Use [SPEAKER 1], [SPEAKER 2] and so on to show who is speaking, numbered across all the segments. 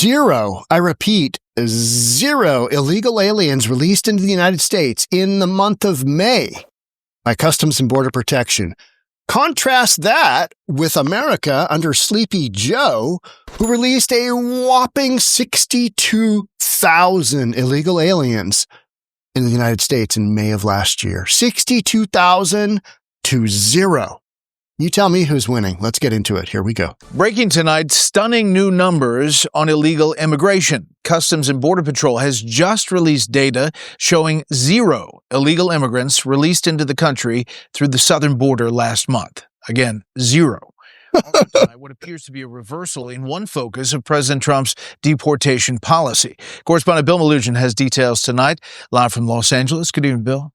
[SPEAKER 1] zero, I repeat, zero illegal aliens released into the United States in the month of May by Customs and Border Protection. Contrast that with America under Sleepy Joe, who released a whopping 62,000 illegal aliens in the United States in May of last year. 62,000 to zero. You tell me who's winning. Let's get into it. Here we go.
[SPEAKER 2] Breaking tonight, stunning new numbers on illegal immigration. Customs and Border Patrol has just released data showing zero illegal immigrants released into the country through the southern border last month. Again, zero. What appears to be a reversal in one focus of President Trump's deportation policy. Correspondent Bill Melugin has details tonight, live from Los Angeles. Good evening, Bill.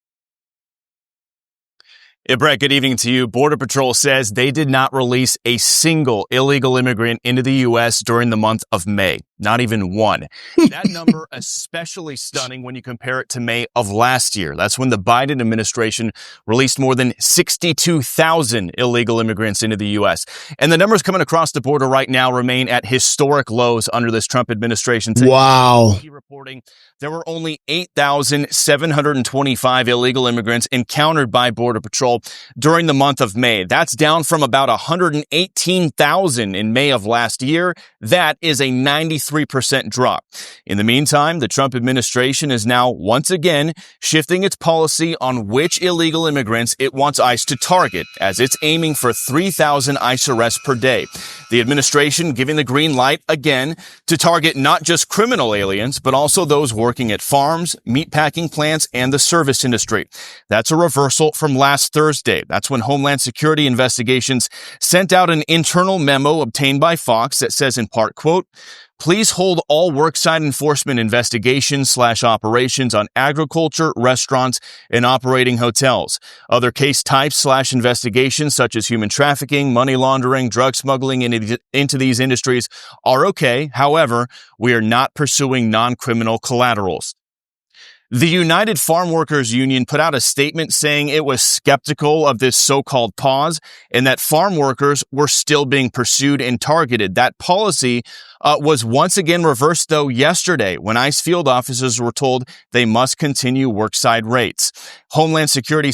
[SPEAKER 3] Brett, good evening to you. Border Patrol says they did not release a single illegal immigrant into the U.S. during the month of May. Not even one. That number especially stunning when you compare it to May of last year. That's when the Biden administration released more than 62,000 illegal immigrants into the U.S. And the numbers coming across the border right now remain at historic lows under this Trump administration.
[SPEAKER 1] Wow.
[SPEAKER 3] Reporting there were only 8,725 illegal immigrants encountered by Border Patrol during the month of May. That's down from about 118,000 in May of last year. That is a 93% drop. In the meantime, the Trump administration is now once again shifting its policy on which illegal immigrants it wants ICE to target, as it's aiming for 3,000 ICE arrests per day. The administration giving the green light again to target not just criminal aliens, but also those working at farms, meatpacking plants, and the service industry. That's a reversal from last Thursday. That's when Homeland Security Investigations sent out an internal memo obtained by Fox that says in part, quote, "Please hold all worksite enforcement investigations/operations on agriculture, restaurants, and operating hotels. Other case types/investigations such as human trafficking, money laundering, drug smuggling into these industries are okay. However, we are not pursuing non-criminal collaterals." The United Farm Workers Union put out a statement saying it was skeptical of this so-called pause and that farm workers were still being pursued and targeted. That policy was once again reversed, though, yesterday when ICE field officers were told they must continue worksite rates. Homeland Security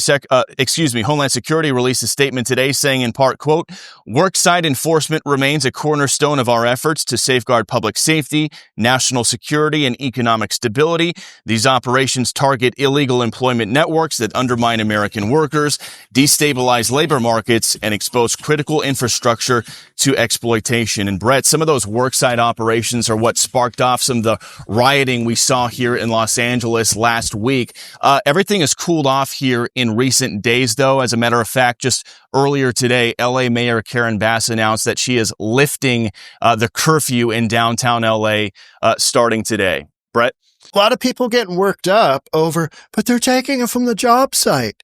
[SPEAKER 3] released a statement today saying in part, quote, "Worksite enforcement remains a cornerstone of our efforts to safeguard public safety, national security, and economic stability. These operations target illegal employment networks that undermine American workers, destabilize labor markets, and expose critical infrastructure to exploitation." And Brett, some of those worksite operations are what sparked off some of the rioting we saw here in Los Angeles last week. Everything has cooled off here in recent days, though. As a matter of fact, just earlier today, LA Mayor Karen Bass announced that she is lifting the curfew in downtown LA starting today. Brett?
[SPEAKER 1] A lot of people getting worked up over, but they're taking it from the job site.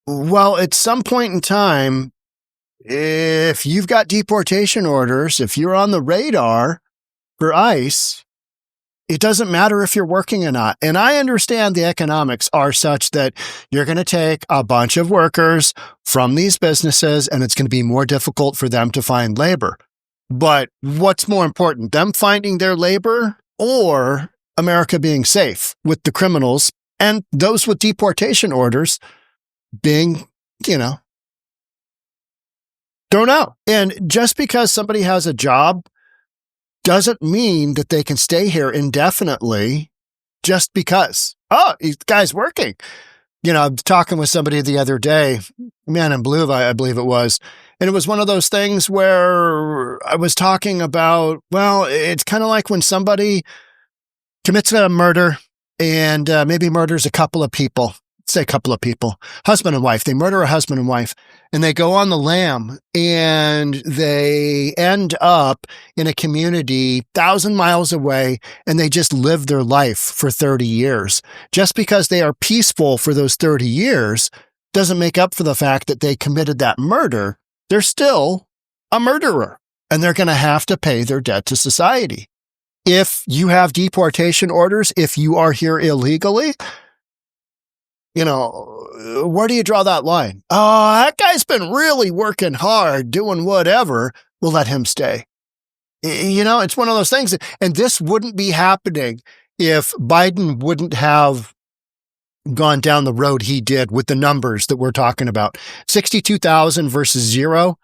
[SPEAKER 1] Well, at some point in time, if you've got deportation orders, if you're on the radar for ICE, it doesn't matter if you're working or not. And I understand the economics are such that you're going to take a bunch of workers from these businesses and it's going to be more difficult for them to find labor. But what's more important, them finding their labor or America being safe with the criminals and those with deportation orders being, thrown out? And just because somebody has a job doesn't mean that they can stay here indefinitely just because, the guy's working. I was talking with somebody the other day, Man in Blue, I believe it was, and it was one of those things where I was talking about, well, it's kind of like when somebody commits a murder and maybe murders a couple of people. Say a couple of people, husband and wife. They murder a husband and wife and they go on the lam and they end up in a community 1,000 miles away and they just live their life for 30 years. Just because they are peaceful for those 30 years doesn't make up for the fact that they committed that murder. They're still a murderer and they're going to have to pay their debt to society. If you have deportation orders, if you are here illegally, where do you draw that line? Oh, that guy's been really working hard, doing whatever. We'll let him stay. It's one of those things. And this wouldn't be happening if Biden wouldn't have gone down the road he did with the numbers that we're talking about. 62,000 versus 0.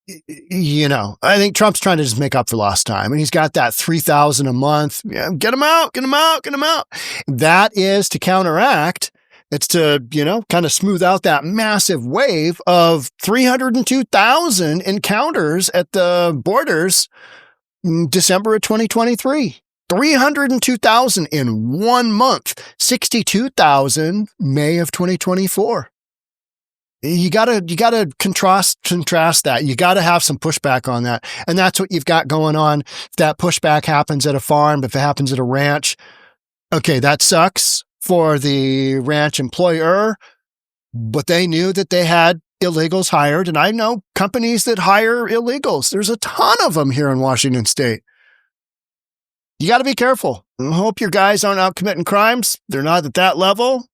[SPEAKER 1] I think Trump's trying to just make up for lost time. And he's got that 3,000 a month. Yeah, get them out. That is to counteract. It's to, kind of smooth out that massive wave of 302,000 encounters at the borders in December of 2023. 302,000 in 1 month, 62,000 May of 2024. You gotta contrast that. You gotta have some pushback on that. And that's what you've got going on. If that pushback happens at a farm, if it happens at a ranch, okay, that sucks for the ranch employer, but they knew that they had illegals hired. And I know companies that hire illegals. There's a ton of them here in Washington State. You got to be careful. I hope your guys aren't out committing crimes. They're not at that level.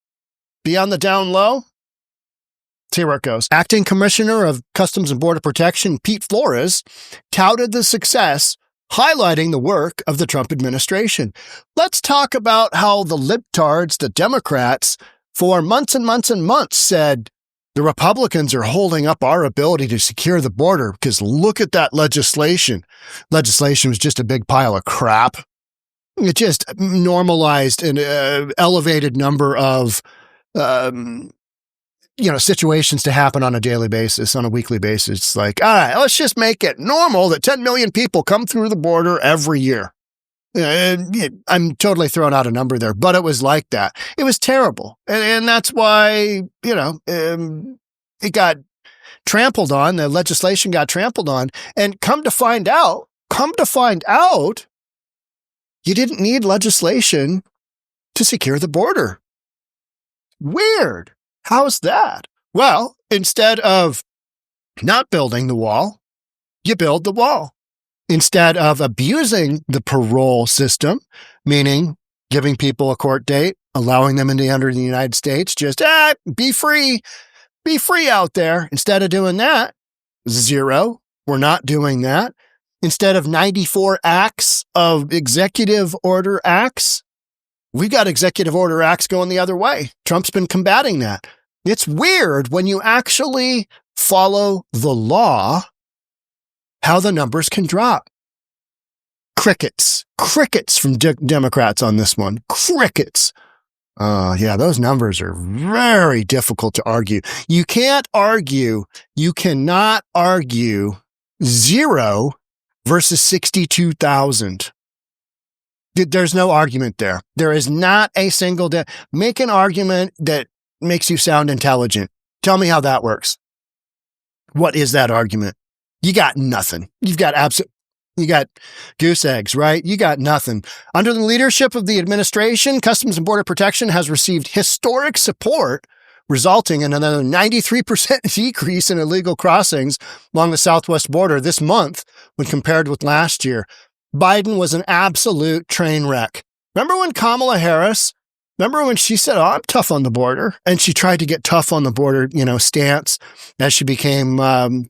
[SPEAKER 1] Be on the down low. Let's see where it goes. Acting Commissioner of Customs and Border Protection, Pete Flores, touted the success, highlighting the work of the Trump administration. Let's talk about how the libtards, the Democrats, for months and months and months said, the Republicans are holding up our ability to secure the border because look at that legislation. Legislation was just a big pile of crap. It just normalized an elevated number of, situations to happen on a daily basis, on a weekly basis. It's like, all right, let's just make it normal that 10 million people come through the border every year. I'm totally throwing out a number there, but it was like that. It was terrible. And that's why, it got trampled on. The legislation got trampled on. And come to find out, you didn't need legislation to secure the border. Weird. How's that? Well, instead of not building the wall, you build the wall. Instead of abusing the parole system, meaning giving people a court date, allowing them to enter the United States, just be free out there. Instead of doing that, 0, we're not doing that. Instead of 94 acts of executive order acts, we've got executive order acts going the other way. Trump's been combating that. It's weird when you actually follow the law, how the numbers can drop. Crickets from Democrats on this one. Crickets. Those numbers are very difficult to argue. You cannot argue 0 versus 62,000. There's no argument there. There is not a single, make an argument that makes you sound intelligent. Tell me how that works. What is that argument? You got nothing. You got goose eggs, right? You got nothing. Under the leadership of the administration, Customs and Border Protection has received historic support, resulting in another 93% decrease in illegal crossings along the southwest border this month when compared with last year. Biden was an absolute train wreck. Remember when she said, I'm tough on the border, and she tried to get tough on the border, stance as she became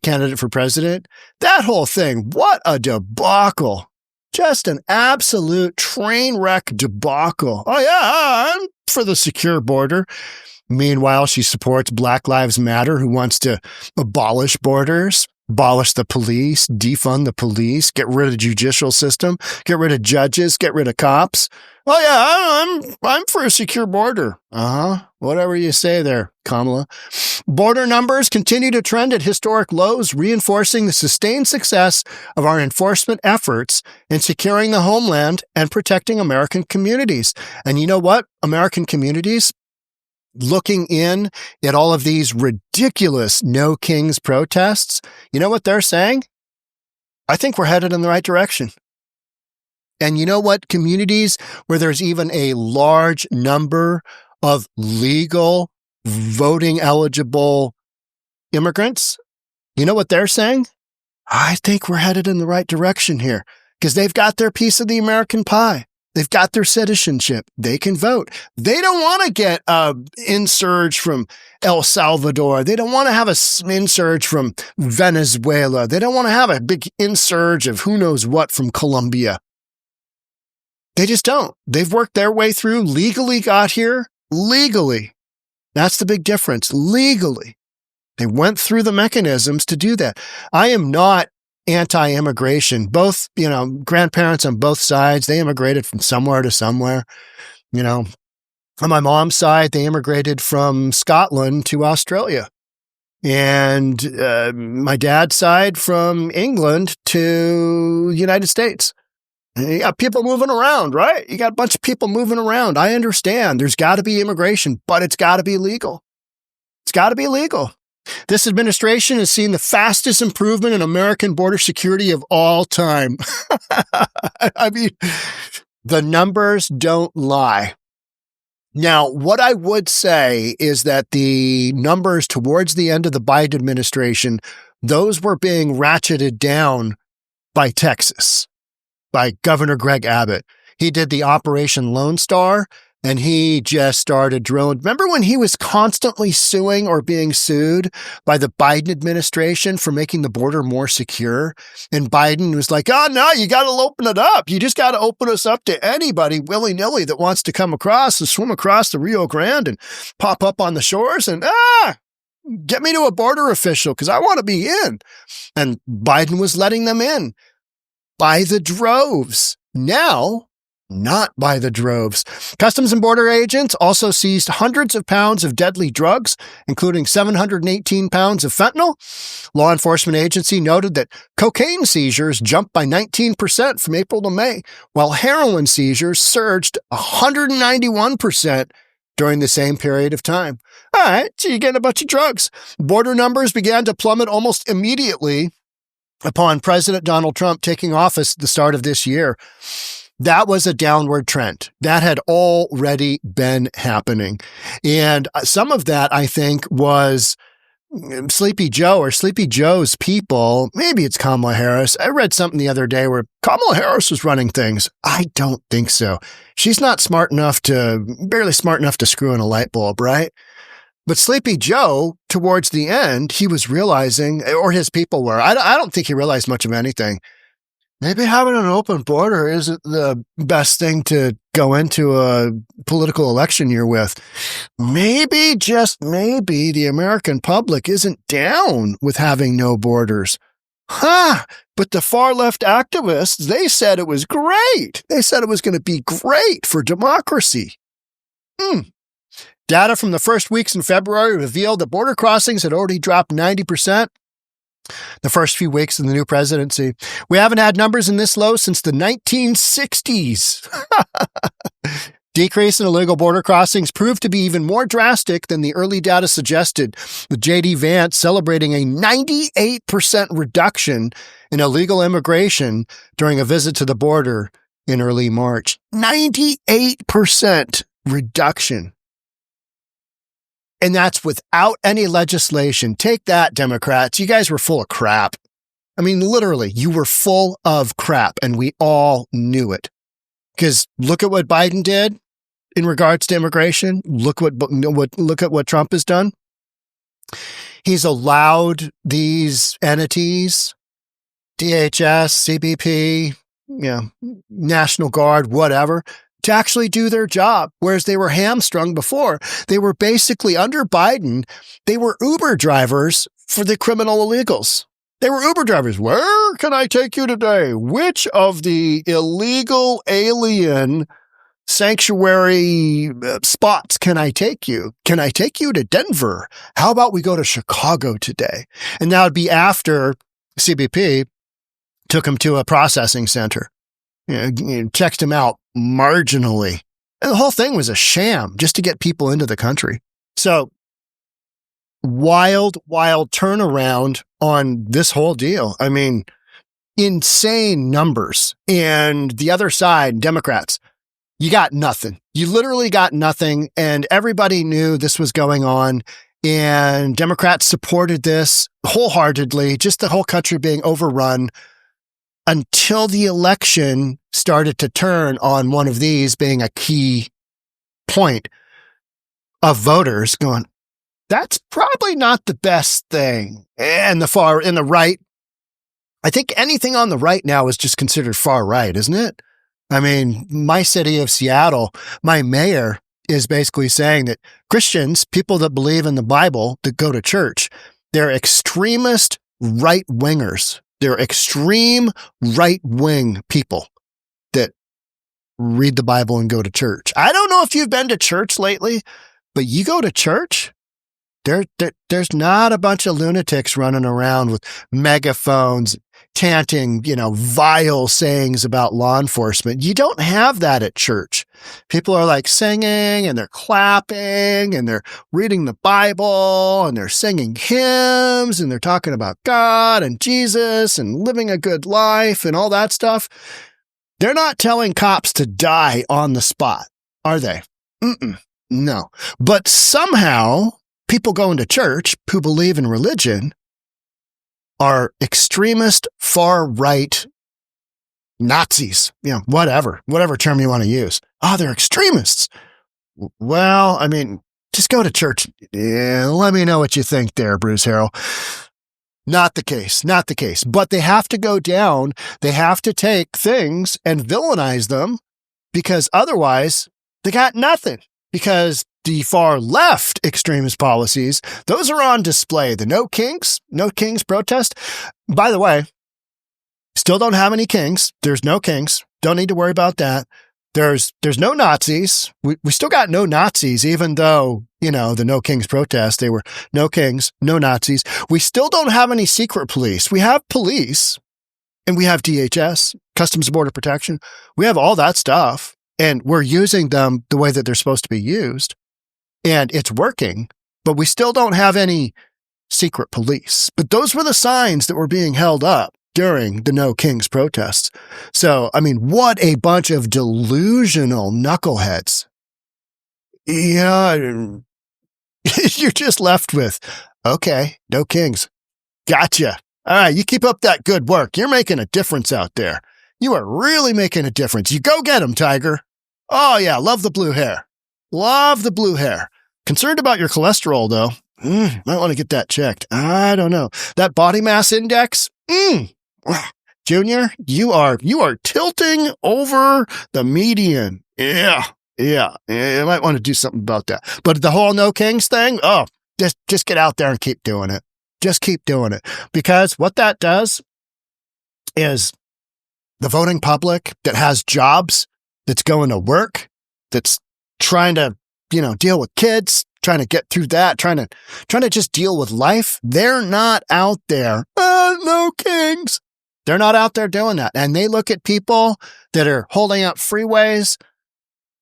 [SPEAKER 1] candidate for president? That whole thing, what a debacle. Just an absolute train wreck debacle. Oh yeah, I'm for the secure border. Meanwhile, she supports Black Lives Matter, who wants to abolish borders, abolish the police, defund the police, get rid of the judicial system, get rid of judges, get rid of cops. Oh yeah, I'm for a secure border. Whatever you say there, Kamala. Border numbers continue to trend at historic lows, reinforcing the sustained success of our enforcement efforts in securing the homeland and protecting American communities. And you know what? American communities, looking in at all of these ridiculous No Kings protests, you know what they're saying? I think we're headed in the right direction. And you know what? Communities where there's even a large number of legal, voting eligible immigrants, you know what they're saying? I think we're headed in the right direction here because they've got their piece of the American pie. They've got their citizenship. They can vote. They don't want to get an insurge from El Salvador. They don't want to have an insurge from Venezuela. They don't want to have a big insurge of who knows what from Colombia. They just don't. They've worked their way through, legally got here, legally. That's the big difference, legally. They went through the mechanisms to do that. I am not anti-immigration. Both, grandparents on both sides, they immigrated from somewhere to somewhere. On my mom's side, they immigrated from Scotland to Australia. And my dad's side from England to the United States. And you got people moving around, right? You got a bunch of people moving around. I understand there's got to be immigration, but it's got to be legal. It's got to be legal. This administration has seen the fastest improvement in American border security of all time. I mean, the numbers don't lie. Now, what I would say is that the numbers towards the end of the Biden administration, those were being ratcheted down by Texas, by Governor Greg Abbott. He did the Operation Lone Star, and he just started drilling. Remember when he was constantly suing or being sued by the Biden administration for making the border more secure? And Biden was like, oh, no, you got to open it up. You just got to open us up to anybody willy-nilly that wants to come across and swim across the Rio Grande and pop up on the shores and, get me to a border official because I want to be in. And Biden was letting them in by the droves. Now, not by the droves. Customs and Border agents also seized hundreds of pounds of deadly drugs, including 718 pounds of fentanyl. Law enforcement agency noted that cocaine seizures jumped by 19% from April to May, while heroin seizures surged 191% during the same period of time. All right, so you're getting a bunch of drugs. Border numbers began to plummet almost immediately upon President Donald Trump taking office at the start of this year. That was a downward trend. That had already been happening. And some of that, I think, was Sleepy Joe or Sleepy Joe's people. Maybe it's Kamala Harris. I read something the other day where Kamala Harris was running things. I don't think so. She's not barely smart enough to screw in a light bulb, right? But Sleepy Joe, towards the end, he was realizing, or his people were, I don't think he realized much of anything. Maybe having an open border isn't the best thing to go into a political election year with. Maybe, just maybe, the American public isn't down with having no borders. But the far left activists, they said it was great. They said it was going to be great for democracy. Data from the first weeks in February revealed that border crossings had already dropped 90%. The first few weeks of the new presidency. We haven't had numbers in this low since the 1960s. Decrease in illegal border crossings proved to be even more drastic than the early data suggested, with J.D. Vance celebrating a 98% reduction in illegal immigration during a visit to the border in early March. 98% reduction. And that's without any legislation. Take that, Democrats. You guys were full of crap. I mean, literally, you were full of crap, and we all knew it. Because look at what Biden did in regards to immigration. Look at what Trump has done. He's allowed these entities, DHS, CBP, National Guard, whatever, to actually do their job, whereas they were hamstrung before. They were basically, under Biden, they were Uber drivers for the criminal illegals. They were Uber drivers. Where can I take you today? Which of the illegal alien sanctuary spots can I take you? Can I take you to Denver? How about we go to Chicago today? And that would be after CBP took him to a processing center. Checked him out marginally. And the whole thing was a sham just to get people into the country. So wild turnaround on this whole deal. I mean, insane numbers. And the other side, Democrats, you got nothing. You literally got nothing. And everybody knew this was going on. And Democrats supported this wholeheartedly, just the whole country being overrun. until the election started to turn on one of these being a key point of voters going, that's probably not the best thing. And in the right, I think anything on the right now is just considered far right, isn't it? I mean, my city of Seattle, my mayor is basically saying that Christians, people that believe in the Bible, that go to church, they're extremist right-wingers. They're extreme right-wing people that read the Bible and go to church. I don't know if you've been to church lately, but you go to church, there's not a bunch of lunatics running around with megaphones, chanting, vile sayings about law enforcement. You don't have that at church. People are like singing and they're clapping and they're reading the Bible and they're singing hymns and they're talking about God and Jesus and living a good life and all that stuff. They're not telling cops to die on the spot, are they? No. But somehow people going to church who believe in religion are extremist, far-right Nazis, whatever term you want to use. Oh, they're extremists. Well, I mean, just go to church. Yeah, let me know what you think there, Bruce Harrell. Not the case. But they have to go down. They have to take things and villainize them because otherwise they got nothing. Because the far left extremist policies, those are on display. The No Kings protest. By the way, still don't have any kings. There's no kings. Don't need to worry about that. There's no Nazis. We still got no Nazis, even though, the No Kings protest, they were no kings, no Nazis. We still don't have any secret police. We have police and we have DHS, Customs and Border Protection. We have all that stuff and we're using them the way that they're supposed to be used. And it's working, but we still don't have any secret police. But those were the signs that were being held up during the No Kings protests. So, I mean, what a bunch of delusional knuckleheads. Yeah, you're just left with, okay, no kings. Gotcha. All right, you keep up that good work. You're making a difference out there. You are really making a difference. You go get 'em, Tiger. Oh, yeah, love the blue hair. Love the blue hair. Concerned about your cholesterol, though. Might want to get that checked. I don't know. That body mass index? Junior, you are tilting over the median. Yeah. You might want to do something about that. But the whole No Kings thing, just get out there and keep doing it. Just keep doing it. Because what that does is the voting public that has jobs, that's going to work, that's trying to, deal with kids, trying to get through that, trying to just deal with life. They're not out there. No kings. They're not out there doing that. And they look at people that are holding up freeways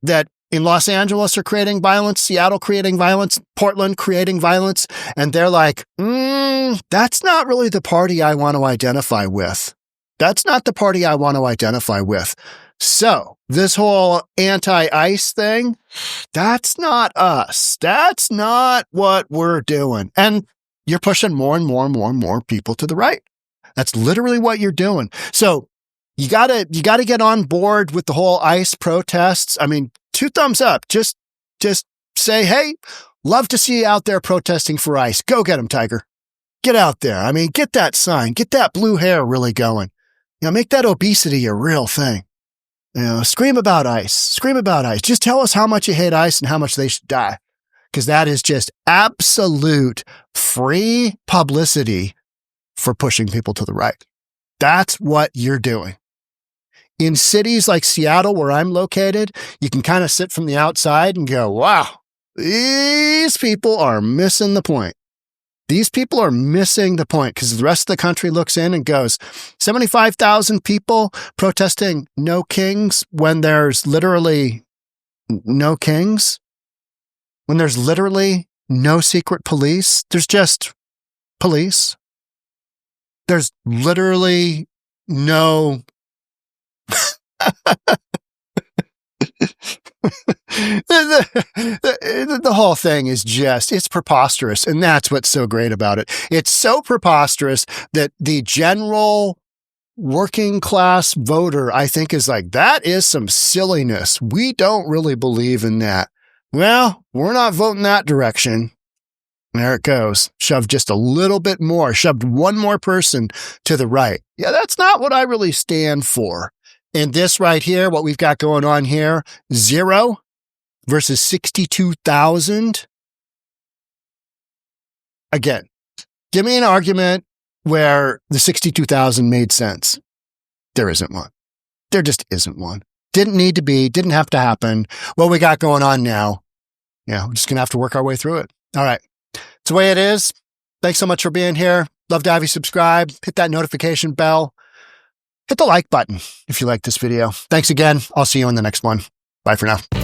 [SPEAKER 1] that in Los Angeles are creating violence, Seattle creating violence, Portland creating violence. And they're like, that's not really the party I want to identify with. That's not the party I want to identify with. So this whole anti-ICE thing, that's not us. That's not what we're doing. And you're pushing more and more people to the right. That's literally what you're doing. So you gotta get on board with the whole ICE protests. I mean, 2 thumbs up. Just say, hey, love to see you out there protesting for ICE. Go get them, Tiger. Get out there. I mean, get that sign. Get that blue hair really going. Make that obesity a real thing. Scream about ICE. Scream about ICE. Just tell us how much you hate ICE and how much they should die. Because that is just absolute free publicity for pushing people to the right. That's what you're doing. In cities like Seattle, where I'm located, you can kind of sit from the outside and go, wow, these people are missing the point. These people are missing the point because the rest of the country looks in and goes, 75,000 people protesting no kings when there's literally no kings, when there's literally no secret police. There's just police. There's literally no... The whole thing is it's preposterous. And that's what's so great about it. It's so preposterous that the general working class voter, I think, is like, that is some silliness. We don't really believe in that. Well, we're not voting that direction. There it goes. Shoved just a little bit more, shoved one more person to the right. Yeah, that's not what I really stand for. And this right here, what we've got going on here, 0 versus 62,000. Again, give me an argument where the 62,000 made sense. There isn't one. There just isn't one. Didn't need to be, didn't have to happen. What we got going on now, yeah, we're just going to have to work our way through it. All right. It's the way it is. Thanks so much for being here. Love to have you subscribe. Hit that notification bell. Hit the like button if you like this video. Thanks again. I'll see you in the next one. Bye for now.